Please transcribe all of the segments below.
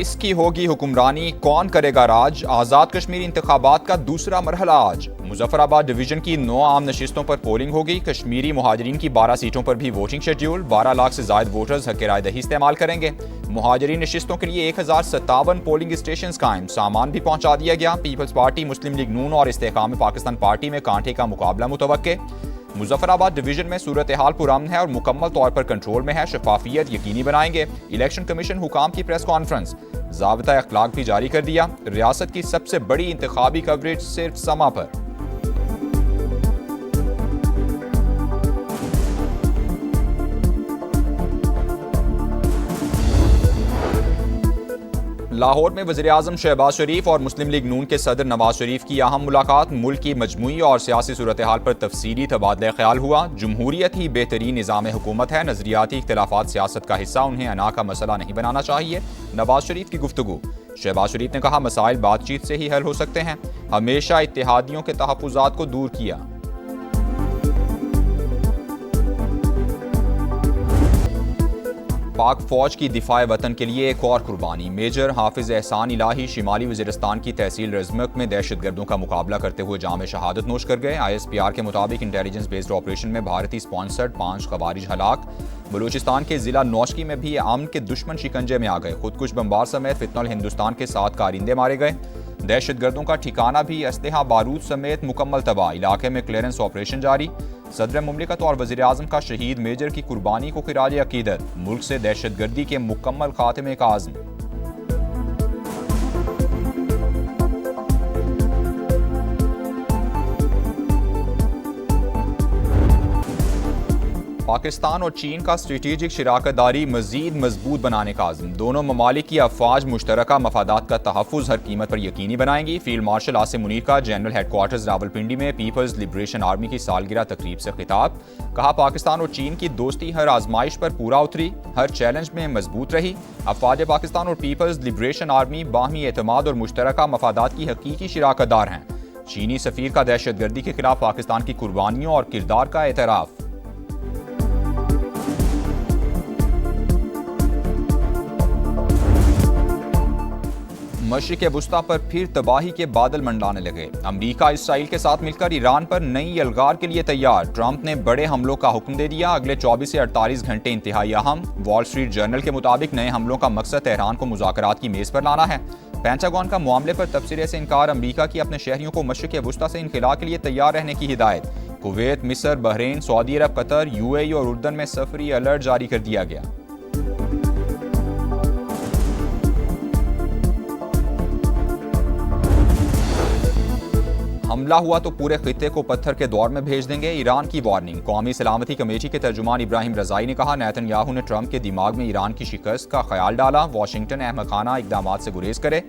किसकी होगी हुक्मरानी, कौन करेगा राज। आज़ाद कश्मीर इंतखाबात का दूसरा मरहला आज। मुजफ्फराबाद डिवीजन की 9 आम नशिस्तों पर पोलिंग होगी। कश्मीरी मुहाजिरीन की 12 सीटों पर भी वोटिंग शेड्यूल। 12 लाख से ज्यादा वोटर्स हक राय दही इस्तेमाल करेंगे। मुहाजिरीन नशिस्तों के लिए 1057 पोलिंग स्टेशन कायम। सामान भी पहुंचा दिया गया। पीपल्स पार्टी, मुस्लिम लीग नून और इस्तेकाम पाकिस्तान पार्टी में कांटे का मुकाबला मुतवक्के। मुजफ्फराबाद डिवीजन में सूरत हाल पुरअमन है और मुकम्मल तौर पर कंट्रोल में है। शफाफियत यकीनी बनाएंगे। इलेक्शन कमीशन हुकाम की प्रेस कॉन्फ्रेंस। ज़ाब्ता अखलाक भी जारी कर दिया। रियासत की सबसे बड़ी इंतखाबी कवरेज सिर्फ समा पर। लाहौर में वज़ीर-ए-आज़म शहबाज शरीफ और मुस्लिम लीग नून के सदर नवाज शरीफ की अहम मुलाकात। मुल्क की मजमूई और सियासी सूरत हाल पर तफसीली तबादला ख्याल हुआ। जमहूरियत ही बेहतरीन निज़ाम हुकूमत है। नजरियाती इख्तिलाफात सियासत का हिस्सा, उन्हें अना का मसला नहीं बनाना चाहिए। नवाज शरीफ की गुफ्तगू। शहबाज शरीफ ने कहा, मसाइल बातचीत से ही हल हो सकते हैं। हमेशा इत्तेहादियों के तहफ़्फ़ुज़ात को दूर किया। पाक फौज की दिफाए वतन के लिए एक और कुर्बानी। मेजर हाफिज एहसान इलाही शिमाली वज़ीरिस्तान की तहसील रज़मक में दहशतगर्दों का मुकाबला करते हुए जाम शहादत नोश कर गए। ISPR के मुताबिक इंटेलिजेंस बेस्ड ऑपरेशन में भारतीय स्पॉन्सर्ड 5 खवारिज हलाक। बलूचिस्तान के जिला नौशकी में भी अमन के दुश्मन शिकंजे में आ गए। खुदकुश बमबार समेत फितनल हिंदुस्तान के 7 कारिंदे मारे गए। दहशतगर्दों का ठिकाना भी असलहा बारूद समेत मुकम्मल तबाह। इलाके में क्लियरेंस ऑपरेशन जारी। सदर मुमलिकत और वज़ीर-ए-आज़म का शहीद मेजर की कुर्बानी को खिराज अकीदत। मुल्क से दहशतगर्दी के मुकम्मल खात्मे का आज़म। पाकिस्तान और चीन का स्ट्रेटेजिक शराकतदारी मजीद मजबूत बनाने का आज़म। दोनों ममालिक की अफवाज मुश्तरका मफादात का तहफ़्फ़ुज़ हर कीमत पर यकीनी बनाएंगी। फील्ड मार्शल आसिम मुनीर का जनरल हेडक्वार्टर्स रावलपिंडी में पीपल्स लिबरेशन आर्मी की सालगिरह तकरीब से खिताब। कहा, पाकिस्तान और चीन की दोस्ती हर आजमाइश पर पूरा उतरी, हर चैलेंज में मजबूत रही। अफवाज पाकिस्तान और पीपल्स लिबरेशन आर्मी बाहमी एतमाद और मुश्तरका मफादात की हकीकी शराकतदार हैं। चीनी सफ़ीर का दहशतगर्दी के खिलाफ पाकिस्तान की कुर्बानियों और किरदार का एतराफ़। मशरिक़ वुस्ता पर फिर तबाही के बादल मंडलाने लगे। अमरीका इसराइल के साथ मिलकर ईरान पर नई अलगार के लिए तैयार। ट्रंप ने बड़े हमलों का हुक्म दे दिया। अगले 24 से 48 घंटे इंतहाई अहम। वॉल स्ट्रीट जर्नल के मुताबिक नए हमलों का मकसद तेहरान को मुज़ाकरात की मेज़ पर लाना है। पेंटागन का मामले पर तबसरे से इनकार। अमरीका की अपने शहरियों को मशरिक़ वुस्ता से इनखला के लिए तैयार रहने की हिदायत। कुवैत, मिस्र, बहरीन, सऊदी अरब, कतर, UAE और उर्दन में सफरी अलर्ट जारी कर दिया गया। हमला हुआ तो पूरे खित्ते को पत्थर के दौर में भेज देंगे, ईरान की वार्निंग। कौमी सलामती कमेटी के तर्जुमान इब्राहिम रज़ाई ने कहा, नेतन्याहू ने ट्रंप के दिमाग में ईरान की शिकस्त का ख्याल डाला। वाशिंगटन अहमकाना इकदामात से गुरेज करे।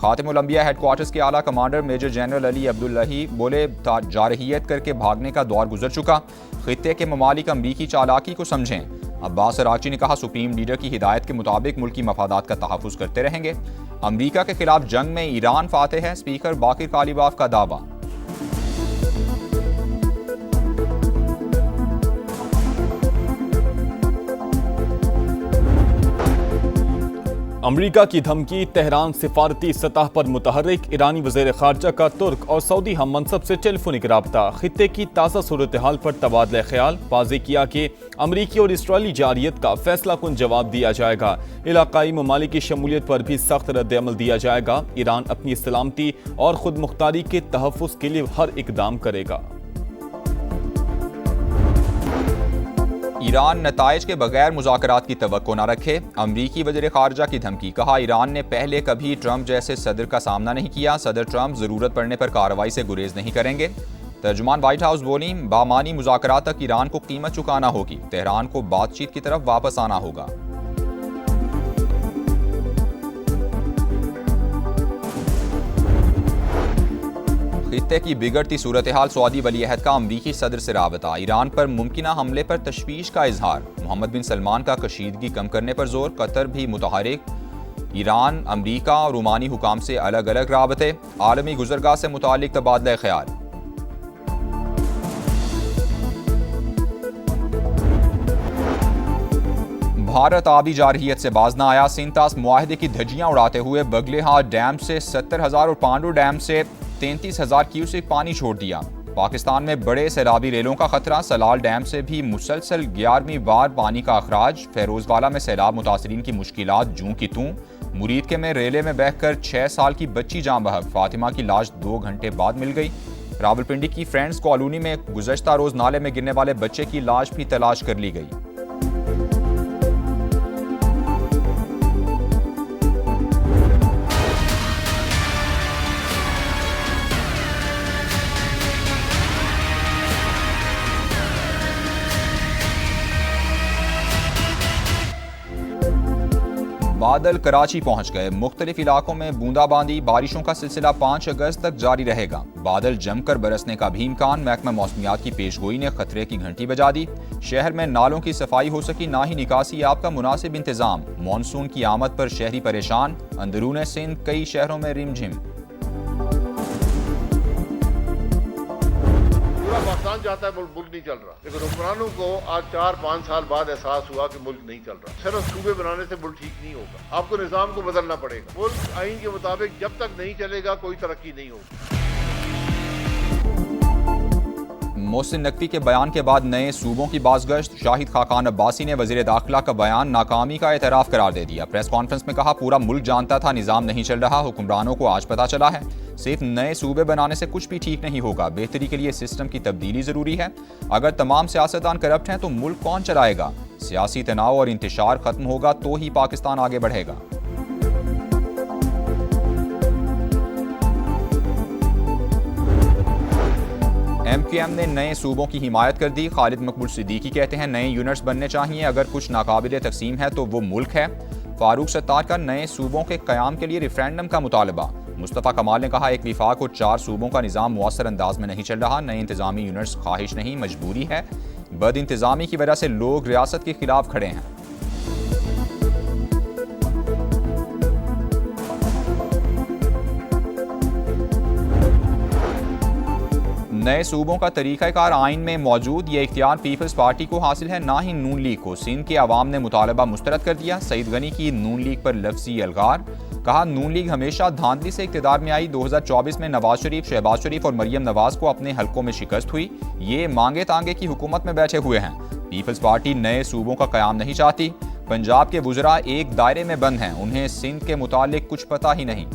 खातिमुल अंबिया हेडक्वार्टर्स के आला commander major general Ali Abdullahi बोले, जारहियत करके भागने का दौर गुजर चुका। खित्ते के ममालिक अमरीकी चालाकी को समझें। अब्बास अरागची ने कहा, सुप्रीम लीडर की हिदायत के मुताबिक मुल्की मफादात का तहफ़्फ़ुज़ करते रहेंगे। अमरीका के खिलाफ जंग में ईरान फातेह है। स्पीकर बाकिर कालिबाफ का दावा। अमरीका की धमकी, तेहरान सिफारती सतह पर मुतहर्रिक। ईरानी वज़ीर ख़ारजा का तुर्क और सऊदी हम मनसब से टेलीफोनिक राब्ता। खित्ते की ताज़ा सूरत हाल पर तबादला ख्याल। वाज़ेह किया कि अमरीकी और इसराइली जारियत का फैसला कुन जवाब दिया जाएगा। इलाकाई ममालिक की शमूलियत पर भी सख्त रद्द-ए-अमल दिया जाएगा। ईरान अपनी सलामती और खुद मुख्तारी के तहफ़्फ़ुज़ के लिए हर इक़दाम करेगा। ईरान नताइज के बगैर मुज़ाकरात की तवक्को न रखे। अमरीकी वज़ीर ख़ारजा की धमकी। कहा, ईरान ने पहले कभी ट्रंप जैसे सदर का सामना नहीं किया। सदर ट्रंप ज़रूरत पड़ने पर कार्रवाई से गुरेज नहीं करेंगे। तर्जुमान व्हाइट हाउस बोली, बामानी मुज़ाकरात तक ईरान को कीमत चुकाना होगी। तेहरान को बातचीत की तरफ वापस आना होगा। खित्ते की बिगड़ती सूरत हाल। सऊदी वलीअहद का अमरीकी सदर से राबता। ईरान पर मुमकिना हमले पर तशवीश का इजहार। मोहम्मद बिन सलमान का कशीदगी कम करने पर जोर। कतर भी मुतहरिक। ईरान, अमरीका और ओमानी हुकाम से अलग अलग राबते। आलमी गुजरगाह से मुतालिक तबादला ख्याल। भारत आबी जारहियत से बाज न आया। सिंतास मुआहदे की धज्जियां उड़ाते हुए बगलेहार डैम से 70,000 और पांडु डैम से 33,000 क्यूसेक पानी छोड़ दिया। पाकिस्तान में बड़े सैलाबी रेलों का खतरा। सलाल डैम से भी मुसलसल 11वीं बार पानी का अखराज। फेरोजवाला में सैलाब मुतासरीन की मुश्किलात जूं की तूं। मुरीदके में रेले में बहकर 6 साल की बच्ची जान बहक। फातिमा की लाश 2 घंटे बाद मिल गई। रावलपिंडी की फ्रेंड्स कॉलोनी में गुज़श्ता रोज नाले में गिरने वाले बच्चे की लाश भी तलाश कर ली गई। बादल कराची पहुंच गए। मुख्तलिफ इलाकों में बूंदाबांदी। बारिशों का सिलसिला 5 अगस्त तक जारी रहेगा। बादल जमकर बरसने का भी इम्कान। महकमा मौसमियात की पेशगोई ने खतरे की घंटी बजा दी। शहर में नालों की सफाई हो सकी, ना ही निकासी आप का मुनासिब इंतजाम। मानसून की आमद पर शहरी परेशान। अंदरून सिंध कई शहरों में रिमझिम। पाकिस्तान चाहता है मुल्क नहीं चल रहा, लेकिन हुक्मरानों को आज 4-5 साल बाद एहसास हुआ कि मुल्क नहीं चल रहा। सिर्फ सूबे बनाने से मुल्क ठीक नहीं होगा, आपको निजाम को बदलना पड़ेगा। मुल्क आइन के मुताबिक जब तक नहीं चलेगा कोई तरक्की नहीं होगी। मोहसिन नकवी के बयान के बाद नए सूबों की बाज़गश्त। शाहिद खाकान अब्बासी ने वज़ीर दाखिला का बयान नाकामी का एतराफ़ करार दे दिया। प्रेस कॉन्फ्रेंस में कहा, पूरा मुल्क जानता था निज़ाम नहीं चल रहा, हुक्मरानों को आज पता चला है। सिर्फ नए सूबे बनाने से कुछ भी ठीक नहीं होगा, बेहतरी के लिए सिस्टम की तब्दीली ज़रूरी है। अगर तमाम सियासतदान करप्ट हैं तो मुल्क कौन चलाएगा? सियासी तनाव और इंतशार ख़त्म होगा तो ही पाकिस्तान आगे बढ़ेगा। MQM ने नए सूबों की हिमायत कर दी। खालिद मकबूल सिद्दीकी कहते हैं नए यूनिट्स बनने चाहिए, अगर कुछ नाकाबिले तकसीम है तो वो मुल्क है। फारूक सत्तार का नए सूबों के क़याम के लिए रेफरेंडम का मुतालबा। मुस्तफ़ा कमाल ने कहा, एक विफाक और 4 सूबों का निज़ाम मुअस्सर अंदाज में नहीं चल रहा। नए इंतज़ामी यूनिट्स ख्वाहिश नहीं मजबूरी है। बद इंतज़ामी की वजह से लोग रियासत के खिलाफ खड़े हैं। नए सूबों का तरीक़ाकार आइन में मौजूद। ये इख्तियार पीपल्स पार्टी को हासिल है, ना ही नून लीग को। सिंध के अवाम ने मुतालबा मुस्तरद कर दिया। सईद गनी की नून लीग पर लफ्ज़ी अलगार। कहा, नून लीग हमेशा धांधली से इक़्तिदार में आई। 2024 में नवाज शरीफ, शहबाज शरीफ और मरियम नवाज को अपने हलकों में शिकस्त हुई। ये मांगे तांगे की हुकूमत में बैठे हुए हैं। पीपल्स पार्टी नए सूबों का क़याम नहीं चाहती। पंजाब के वुज़रा एक दायरे में बंद हैं, उन्हें सिंध के मुतालिक कुछ पता ही नहीं।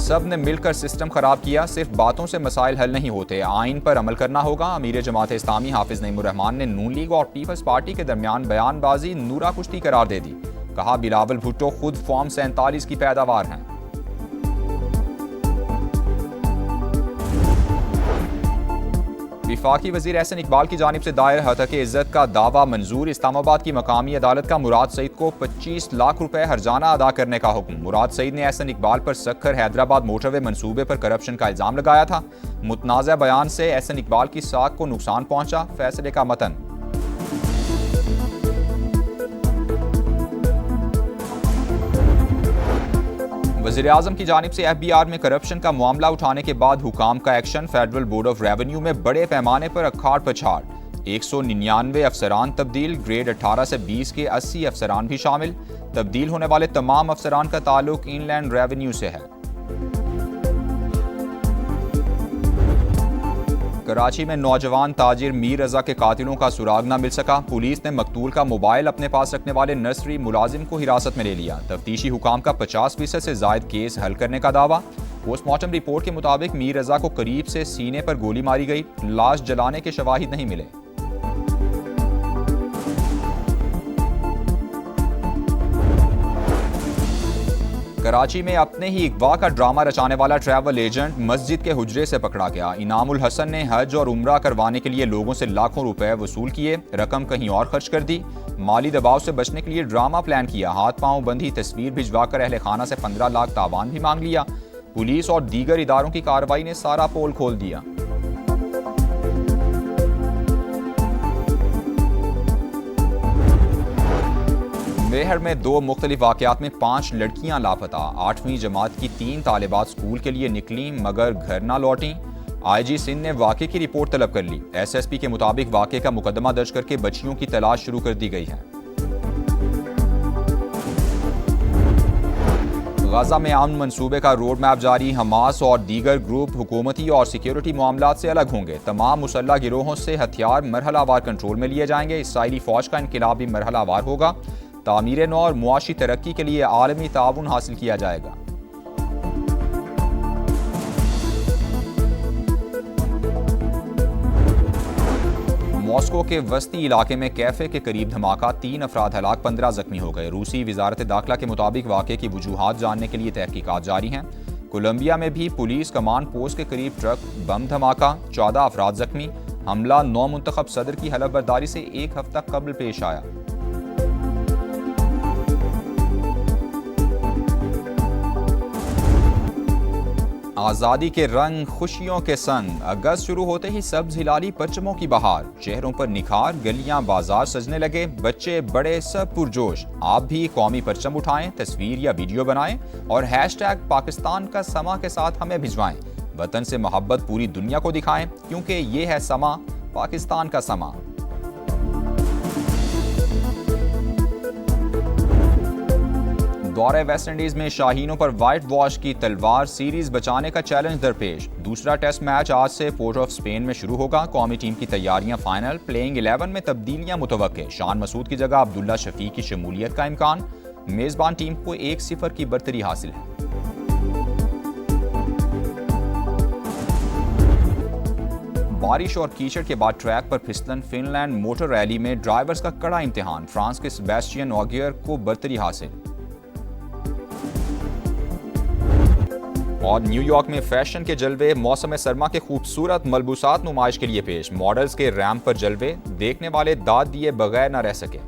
सब ने मिलकर सिस्टम खराब किया। सिर्फ बातों से मसाइल हल नहीं होते, आइन पर अमल करना होगा। अमीर जमात इस्लामी हाफिज नईमुर रहमान ने नून लीग और पीपल्स पार्टी के दरमियान बयानबाजी नूरा कुश्ती करार दे दी। कहा, बिलावल भुट्टो खुद फॉर्म 47 की पैदावार हैं। विफाकी वजीर एहसन इकबाल की जानिब से दायर हतक इज्जत का दावा मंजूर। इस्लामाबाद की मकामी अदालत का मुराद सईद को 25 लाख रुपए हर्जाना अदा करने का हुक्म। मुराद सईद ने एहसन इकबाल पर सक्खर हैदराबाद मोटरवे मंसूबे पर करप्शन का इल्जाम लगाया था। मुतनाज़ा बयान से एहसन इकबाल की साख को नुकसान पहुंचा। फैसले का मतन। वज़ीर-ए-आज़म की जानिब से FBR में करप्शन का मामला उठाने के बाद हुकाम का action. Federal board of revenue में बड़े पैमाने पर अखाड़ पछाड़। 199 अफसरान तब्दील। ग्रेड 18 से 20 के 80 अफसरान भी शामिल। तब्दील होने वाले तमाम अफसरान का ताल्लुक इनलैंड रेवेन्यू से है। कराची में नौजवान ताजिर मीर रजा के कातिलों का सुराग न मिल सका। पुलिस ने मकतूल का मोबाइल अपने पास रखने वाले नर्सरी मुलाजिम को हिरासत में ले लिया। तफ्तीशी हुकाम का 50% से जायद केस हल करने का दावा। पोस्टमार्टम रिपोर्ट के मुताबिक मीर रजा को करीब से सीने पर गोली मारी गई। लाश जलाने के शवाहिद नहीं मिले। कराची में अपने ही अगवा का ड्रामा रचाने वाला ट्रैवल एजेंट मस्जिद के हुजरे से पकड़ा गया। इनामुल हसन ने हज और उम्रा करवाने के लिए लोगों से लाखों रुपए वसूल किए, रकम कहीं और खर्च कर दी। माली दबाव से बचने के लिए ड्रामा प्लान किया। हाथ पांव बंधी तस्वीर भिजवाकर अहले खाना से 15 लाख तावान भी मांग लिया। पुलिस और दीगर इदारों की कार्रवाई ने सारा पोल खोल दिया। मेहर में 2 मुख्तलिफ वाक़यात में 5 लड़कियां लापता। 8वीं जमात की 3 तालिबात स्कूल के लिए निकलीं मगर घर ना लौटीं। आईजी सिंध ने वाक़े की रिपोर्ट तलब कर ली। एसएसपी के मुताबिक वाक़े का मुकदमा दर्ज करके बच्चियों की तलाश शुरू कर दी गई है। गाजा में अमन मंसूबे का रोड मैप जारी। हमास और दीगर ग्रुप हुकूमती और सिक्योरिटी मामलात से अलग होंगे। तमाम मुसल्ह गिरोहों से हथियार मरहलावार कंट्रोल में लिए जाएंगे। इसराइली फौज का इनकलाब भी मरहलावार होगा। तामीर नौ और मुआशी तरक्की के लिए आलमी ताउन हासिल किया जाएगा। मॉस्को के वस्ती इलाके में कैफे के करीब धमाका, 3 अफराद हलाक, 15 जख्मी हो गए। रूसी वजारत दाखिला के मुताबिक वाक़े की वजूहात जानने के लिए तहकीकात जारी हैं। कोलंबिया में भी पुलिस कमांड पोस्ट के करीब ट्रक बम धमाका, 14 अफराद जख्मी। हमला नौ मुंतखब सदर की हलफबर्दारी से 1 हफ्ता कबल पेश आया। आज़ादी के रंग खुशियों के संग, अगस्त शुरू होते ही सब्ज हिलाली परचमों की बहार। चेहरों पर निखार, गलियां बाजार सजने लगे, बच्चे बड़े सब पुरजोश। आप भी कौमी परचम उठाएं, तस्वीर या वीडियो बनाएं और हैशटैग पाकिस्तान का समा के साथ हमें भिजवाएं। वतन से मोहब्बत पूरी दुनिया को दिखाएं, क्योंकि ये है समा, पाकिस्तान का समा। दौरे वेस्ट इंडीज में शाहीनों पर व्हाइट वॉश की तलवार, सीरीज बचाने का चैलेंज दरपेश। दूसरा टेस्ट मैच आज से पोर्ट ऑफ स्पेन में शुरू होगा। कौमी टीम की तैयारियां फाइनल। प्लेइंग 11 में तब्दीलियां मुतवक्के। शान मसूद की जगह अब्दुल्ला शफी की शमूलियत का इम्कान। मेजबान टीम को 1-0 की बरतरी हासिल है। बारिश और कीचड़ के बाद ट्रैक पर फिसलन। फिनलैंड मोटर रैली में ड्राइवर्स का कड़ा इम्तिहान। फ्रांस के सेबेस्टियन ऑगियर को बरतरी हासिल। और न्यूयॉर्क में फैशन के जलवे, मौसम सरमा के खूबसूरत मलबूसात नुमाइश के लिए पेश। मॉडल्स के रैंप पर जलवे, देखने वाले दाद दिए बगैर न रह सके।